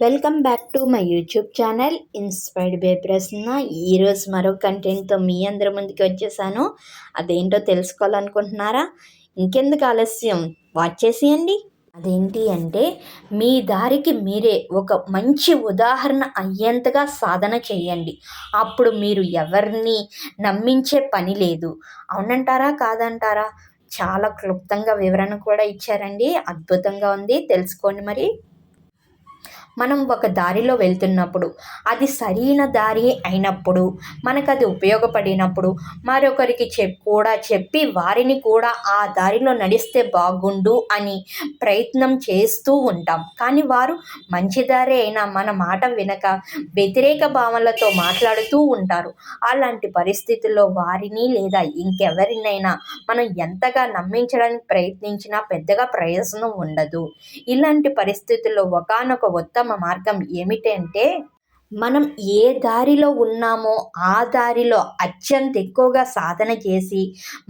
Welcome back to my YouTube channel inspired by Prasanna. ఈరోజు మరో కంటెంట్తో మీ అందరి ముందుకి వచ్చేసాను. అదేంటో తెలుసుకోవాలనుకుంటున్నారా? ఇంకెందుకు ఆలస్యం, వాచ్ చేసేయండి. అదేంటి అంటే, మీ దారికి మీరే ఒక మంచి ఉదాహరణ అయ్యేంతగా సాధన చేయండి. అప్పుడు మీరు ఎవరిని నమ్మించే పని లేదు. అవునంటారా కాదంటారా? చాలా క్లుప్తంగా వివరణ కూడా ఇచ్చారండి. అద్భుతంగా ఉంది, తెలుసుకోండి మరి. మనం ఒక దారిలో వెళ్తున్నప్పుడు అది సరైన దారి అయినప్పుడు, మనకు అది ఉపయోగపడినప్పుడు మరొకరికి కూడా చెప్పి వారిని కూడా ఆ దారిలో నడిస్తే బాగుండు అని ప్రయత్నం చేస్తూ ఉంటాం. కానీ వారు మంచి దారి అయినా మన మాట వినక వ్యతిరేక భావనలతో మాట్లాడుతూ ఉంటారు. అలాంటి పరిస్థితుల్లో వారిని లేదా ఇంకెవరినైనా మనం ఎంతగా నమ్మించడానికి ప్రయత్నించినా పెద్దగా ప్రయోజనం ఉండదు. ఇలాంటి పరిస్థితుల్లో ఒకానొక ఉత్తమ మార్గం ఏమిటంటే, మనం ఏ దారిలో ఉన్నామో ఆ దారిలో అత్యంత ఎక్కువగా సాధన చేసి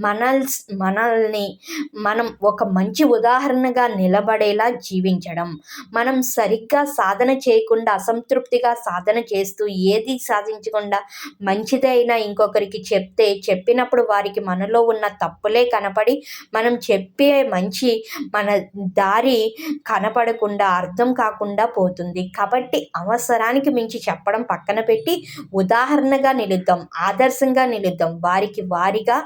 మనల్ని మనం ఒక మంచి ఉదాహరణగా నిలబడేలా జీవించడం. మనం సరిగ్గా సాధన చేయకుండా అసంతృప్తిగా సాధన చేస్తూ ఏది సాధించకుండా మంచిదైనా ఇంకొకరికి చెప్పినప్పుడు వారికి మనలో ఉన్న తప్పులే కనపడి మనం చెప్పే మంచి మన దారి కనపడకుండా అర్థం కాకుండా పోతుంది. కాబట్టి అవసరానికి మించి చెప్పడం పక్కన పెట్టి ఉదాహరణగా నిలుద్దాం, ఆదర్శంగా నిలుద్దాం. వారిగా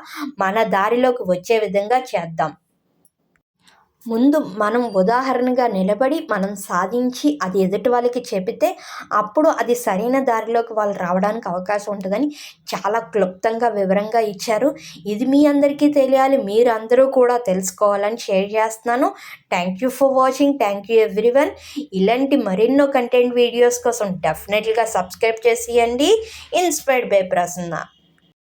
మన దారిలోకి వచ్చే విధంగా చేద్దాం. ముందు మనం ఉదాహరణగా నిలబడి మనం సాధించి అది ఎదుటి వాళ్ళకి చెబితే అప్పుడు అది సరైన దారిలోకి వాళ్ళు రావడానికి అవకాశం ఉంటుందని చాలా క్లుప్తంగా వివరంగా ఇచ్చారు. ఇది మీ అందరికీ తెలియాలి, మీరు అందరూ కూడా తెలుసుకోవాలని షేర్ చేస్తున్నాను. Thank you for watching. Thank you everyone. ఇలాంటి మరెన్నో కంటెంట్ వీడియోస్ కోసం డెఫినెట్గా సబ్స్క్రైబ్ చేసేయండి. Inspired by Prasanna.